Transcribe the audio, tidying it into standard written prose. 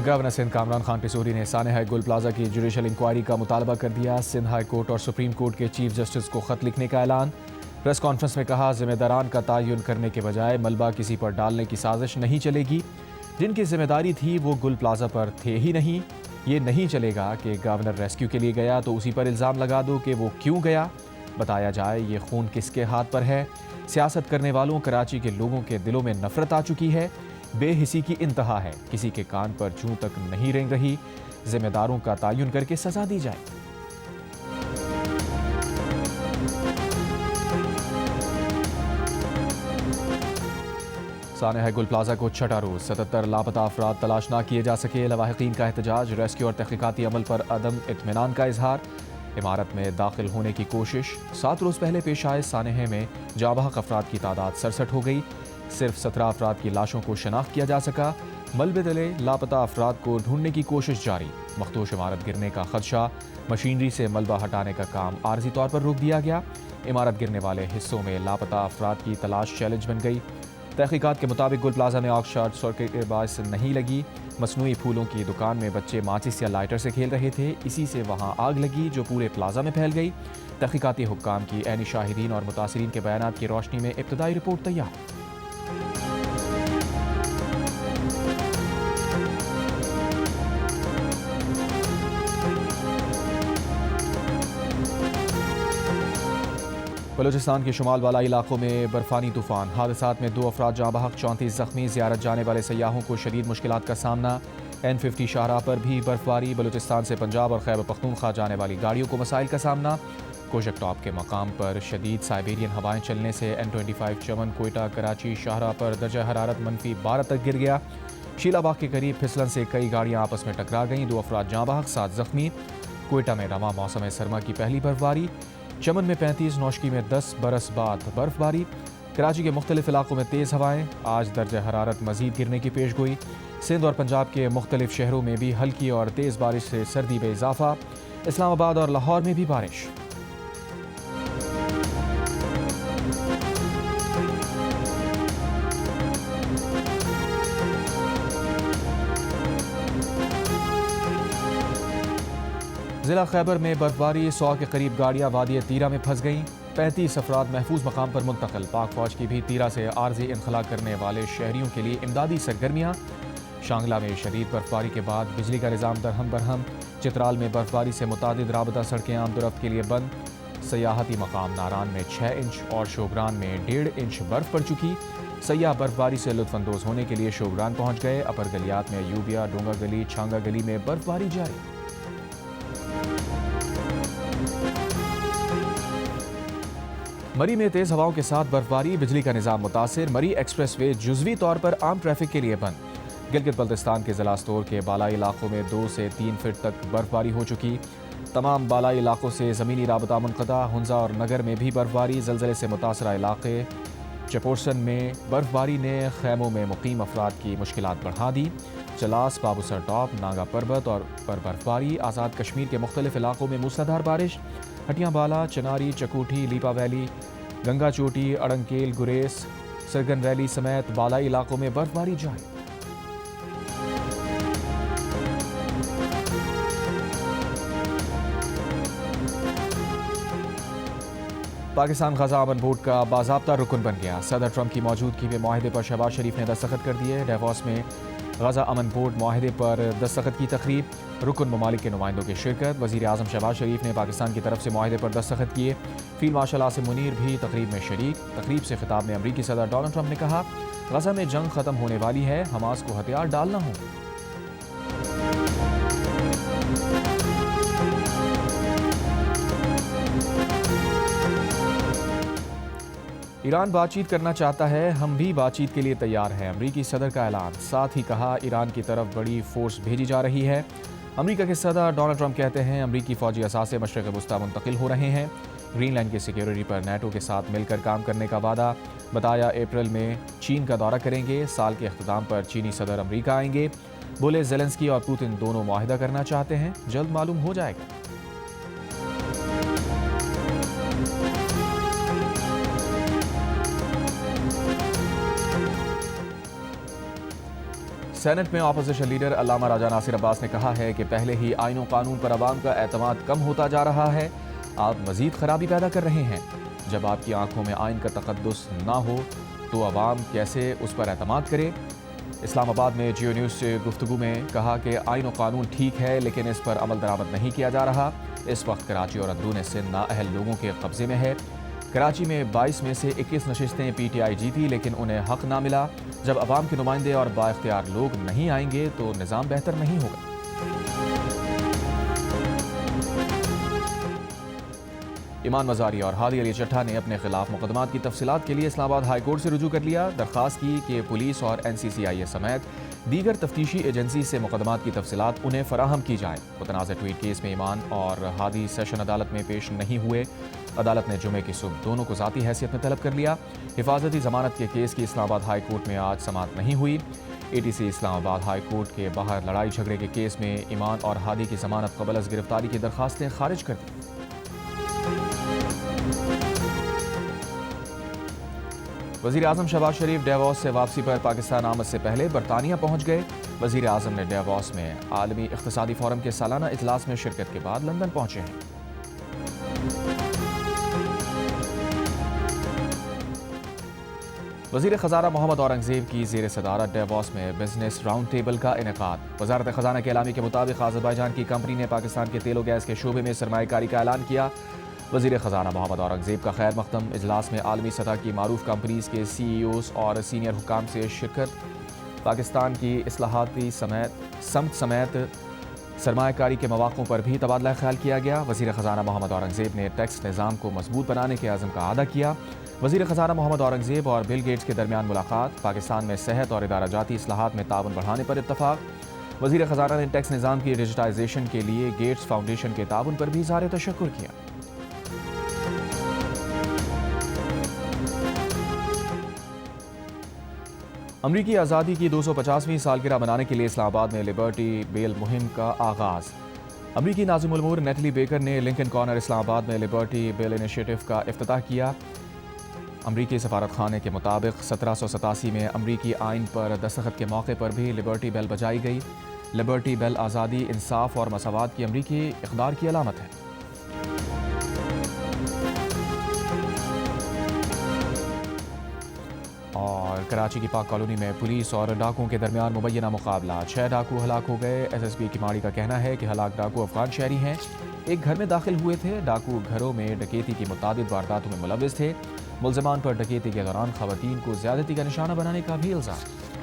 Governor Sindh Kamran Khan Tessori نے سانحہ گل plaza کی جوڈیشل انکوائری کا مطالبہ کر دیا۔ سندھ ہائی کورٹ اور سپریم کورٹ کے چیف جسٹس کو خط لکھنے کا اعلان۔ پریس کانفرنس میں کہا، ذمہ داران کا تعین کرنے کے بجائے ملبہ کسی پر ڈالنے کی سازش نہیں چلے گی۔ جن کی ذمہ داری تھی وہ گل پلازا پر تھے ہی نہیں۔ یہ نہیں چلے گا کہ گورنر ریسکیو کے لیے گیا تو اسی پر الزام لگا دو کہ وہ کیوں گیا۔ بتایا جائے یہ خون کس کے ہاتھ پر ہے۔ سیاست کرنے والوں کراچی کے لوگوں کے دلوں میں نفرت آ چکی ہے۔ بے حسی کی انتہا ہے، کسی کے کان پر جوں تک نہیں رینگ رہی۔ ذمہ داروں کا تعین کر کے سزا دی جائے۔ سانحہ گل پلازا کو چھٹا روز 77 لاپتہ افراد تلاش نہ کیے جا سکے۔ لواحقین کا احتجاج، ریسکیو اور تحقیقاتی عمل پر عدم اطمینان کا اظہار۔ عمارت میں داخل ہونے کی کوشش، 7 روز پہلے پیش آئے سانحے میں جاں بحق افراد کی تعداد 67 ہو گئی۔ صرف 17 افراد کی لاشوں کو شناخت کیا جا سکا۔ ملبے تلے لاپتہ افراد کو ڈھونڈنے کی کوشش جاری۔ مخدوش عمارت گرنے کا خدشہ، مشینری سے ملبہ ہٹانے کا کام عارضی طور پر روک دیا گیا۔ عمارت گرنے والے حصوں میں لاپتہ افراد کی تلاش چیلنج بن گئی۔ تحقیقات کے مطابق گل پلازا میں آگ شارٹ سرکٹ کے باعث نہیں لگی۔ مصنوعی پھولوں کی دکان میں بچے ماچس یا لائٹر سے کھیل رہے تھے، اسی سے وہاں آگ لگی جو پورے پلازا میں پھیل گئی۔ تحقیقاتی حکام کی عینی شاہدین اور متاثرین کے بیانات کی روشنی میں ابتدائی رپورٹ تیار۔ بلوچستان کے شمال بالائی علاقوں میں برفانی طوفان، حادثات میں 2 افراد جاں بحق، 34 زخمی۔ زیارت جانے والے سیاحوں کو شدید مشکلات کا سامنا۔ N50 شاہراہ پر بھی برفباری، بلوچستان سے پنجاب اور خیبر پختونخوا جانے والی گاڑیوں کو مسائل کا سامنا۔ کوشک ٹاپ کے مقام پر شدید سائبیرین ہوائیں چلنے سے N25 چمن کوئٹہ کراچی شاہراہ پر درجہ حرارت -12 تک گر گیا۔ شیلا باغ کے قریب پھسلن سے کئی گاڑیاں آپس میں ٹکرا گئیں، 2 افراد جاں بحق، 7 زخمی۔ کوئٹہ میں رواں موسم سرما کی پہلی برفباری، چمن میں 35، نوشکی میں 10 برس بعد برفباری۔ کراچی کے مختلف علاقوں میں تیز ہوائیں، آج درجہ حرارت مزید گرنے کی پیش گوئی۔ سندھ اور پنجاب کے مختلف شہروں میں بھی ہلکی اور تیز بارش سے سردی میں اضافہ۔ اسلام آباد اور لاہور میں بھی بارش۔ ضلع خیبر میں برفباری، 100 کے قریب گاڑیاں وادی تیرہ میں پھنس گئیں، 35 افراد محفوظ مقام پر منتقل۔ پاک فوج کی بھی تیرہ سے عارضی انخلا کرنے والے شہریوں کے لیے امدادی سرگرمیاں۔ شانگلہ میں شدید برفباری کے بعد بجلی کا نظام درہم برہم۔ چترال میں برفباری سے متعدد رابطہ سڑکیں عام رفت کے لیے بند۔ سیاحتی مقام ناران میں 6 انچ اور شوگران میں 1.5 انچ برف پڑ چکی۔ سیاح برفباری سے لطف اندوز ہونے کے لیے شوگران پہنچ گئے۔ اپر گلیات میں ایوبیا، ڈونگا گلی، چھانگا گلی میں برفباری جاری۔ مری میں تیز ہواؤں کے ساتھ برفباری، بجلی کا نظام متاثر۔ مری ایکسپریس وے جزوی طور پر عام ٹریفک کے لیے بند۔ گلگت بلتستان کے ضلع استور کے بالائی علاقوں میں 2 سے 3 فٹ تک برفباری ہو چکی۔ تمام بالائی علاقوں سے زمینی رابطہ منقطع۔ ہنزا اور نگر میں بھی برفباری، زلزلے سے متاثرہ علاقے۔ چپورسن میں برفباری نے خیموں میں مقیم افراد کی مشکلات بڑھا دی۔ چلاس، بابوسر ٹاپ، ناگا پربت اور پر برفباری۔ آزاد کشمیر کے مختلف علاقوں میں موسلادھار بارش۔ ہٹیاں بالا، چناری، چکوٹھی، لیپا ویلی، گنگا چوٹی، اڑنکیل، گریس، سرگن ویلی سمیت بالائی علاقوں میں برفباری جاری۔ پاکستان غزہ امن بورڈ کا باضابطہ رکن بن گیا۔ صدر ٹرمپ کی موجودگی میں معاہدے پر شہباز شریف نے دستخط کر دیے۔ ڈیووس میں غزہ امن بورڈ معاہدے پر دستخط کی تقریب، رکن ممالک کے نمائندوں کی شرکت۔ وزیر اعظم شہباز شریف نے پاکستان کی طرف سے معاہدے پر دستخط کیے۔ فیلڈ مارشل عاصم منیر بھی تقریب میں شریک۔ تقریب سے خطاب میں امریکی صدر ڈونلڈ ٹرمپ نے کہا، غزہ میں جنگ ختم ہونے والی ہے، حماس کو ہتھیار ڈالنا ہوں۔ ایران بات چیت کرنا چاہتا ہے، ہم بھی بات چیت کے لیے تیار ہیں، امریکی صدر کا اعلان۔ ساتھ ہی کہا، ایران کی طرف بڑی فورس بھیجی جا رہی ہے۔ امریکہ کے صدر ڈونلڈ ٹرمپ کہتے ہیں، امریکی فوجی اثاثے مشرق وسطیٰ منتقل ہو رہے ہیں۔ گرین لینڈ کی سیکیورٹی پر نیٹو کے ساتھ مل کر کام کرنے کا وعدہ۔ بتایا اپریل میں چین کا دورہ کریں گے۔ سال کے اختتام پر چینی صدر امریکہ آئیں گے۔ بولے، زیلنسکی اور پوتن دونوں معاہدہ کرنا چاہتے ہیں، جلد معلوم ہو جائے گا۔ سینٹ میں اپوزیشن لیڈر علامہ راجہ ناصر عباس نے کہا ہے کہ پہلے ہی آئین و قانون پر عوام کا اعتماد کم ہوتا جا رہا ہے، آپ مزید خرابی پیدا کر رہے ہیں۔ جب آپ کی آنکھوں میں آئین کا تقدس نہ ہو تو عوام کیسے اس پر اعتماد کرے؟ اسلام آباد میں جیو نیوز سے گفتگو میں کہا کہ آئین و قانون ٹھیک ہے لیکن اس پر عمل درآمد نہیں کیا جا رہا۔ اس وقت کراچی اور اندرون سندھ نااہل لوگوں کے قبضے میں ہے۔ کراچی میں 22 میں سے 21 نشستیں پی ٹی آئی جیتی لیکن انہیں حق نہ ملا۔ جب عوام کے نمائندے اور بااختیار لوگ نہیں آئیں گے تو نظام بہتر نہیں ہوگا۔ ایمان مزاری اور ہادی علی چٹھا نے اپنے خلاف مقدمات کی تفصیلات کے لیے اسلام آباد ہائی کورٹ سے رجوع کر لیا۔ درخواست کی کہ پولیس اور این سی سی آئی اے سمیت دیگر تفتیشی ایجنسی سے مقدمات کی تفصیلات انہیں فراہم کی جائیں۔ متنازع ٹویٹ کیس میں ایمان اور ہادی سیشن عدالت میں پیش نہیں ہوئے۔ عدالت نے جمعے کی صبح دونوں کو ذاتی حیثیت میں طلب کر لیا۔ حفاظتی ضمانت کے کیس کی اسلام آباد ہائی کورٹ میں آج سماعت نہیں ہوئی۔ اے ٹی سی اسلام آباد ہائی کورٹ کے باہر لڑائی جھگڑے کے کیس میں ایمان اور ہادی کی ضمانت قبل از گرفتاری کی درخواستیں خارج کر دیں۔ وزیر اعظم شہباز شریف ڈیووس سے واپسی پر پاکستان آمد سے پہلے برطانیہ پہنچ گئے۔ وزیر اعظم نے ڈیووس میں عالمی اقتصادی فورم کے سالانہ اجلاس میں شرکت کے بعد لندن پہنچے ہیں۔ وزیر خزانہ محمد اورنگزیب کی زیر صدارت ڈیووس میں بزنس راؤنڈ ٹیبل کا انعقاد۔ وزارت خزانہ کے اعلامیے کے مطابق آذربائیجان کی کمپنی نے پاکستان کے تیل و گیس کے شعبے میں سرمایہ کاری کا اعلان کیا۔ وزیر خزانہ محمد اورنگزیب کا خیر مقدم اجلاس میں عالمی سطح کی معروف کمپنیز کے سی ای اوز اور سینئر حکام سے شرکت۔ پاکستان کی اصلاحاتی سمت سمیت سرمایہ کاری کے مواقع پر بھی تبادلہ خیال کیا گیا۔ وزیر خزانہ محمد اورنگزیب نے ٹیکس نظام کو مضبوط بنانے کے عزم کا اعادہ کیا۔ وزیر خزانہ محمد اورنگزیب اور بل گیٹس کے درمیان ملاقات۔ پاکستان میں صحت اور ادارہ جاتی اصلاحات میں تعاون بڑھانے پر اتفاق۔ وزیر خزانہ نے ٹیکس نظام کی ڈیجیٹائزیشن کے لیے گیٹس فاؤنڈیشن کے تعاون پر بھی اظہار تشکر کیا۔ امریکی آزادی کی 250ویں سالگرہ منانے کے لیے اسلام آباد میں لبرٹی بیل مہم کا آغاز۔ امریکی ناظم الامور نیٹلی بیکر نے لنکن کارنر اسلام آباد میں لبرٹی بیل انیشیٹو کا افتتاح کیا۔ امریکی سفارت خانے کے مطابق 1787 میں امریکی آئین پر دستخط کے موقع پر بھی لبرٹی بیل بجائی گئی۔ لبرٹی بیل آزادی، انصاف اور مساوات کی امریکی اقدار کی علامت ہے۔ اور کراچی کی پاک کالونی میں پولیس اور ڈاکوؤں کے درمیان مبینہ مقابلہ، 6 ڈاکو ہلاک ہو گئے۔ ایس ایس پی کی ماڑی کا کہنا ہے کہ ہلاک ڈاکو افغان شہری ہیں، ایک گھر میں داخل ہوئے تھے۔ ڈاکو گھروں میں ڈکیتی کی متعدد وارداتوں میں ملوث تھے۔ ملزمان پر ڈکیتی کے دوران خواتین کو زیادتی کا نشانہ بنانے کا بھی الزام۔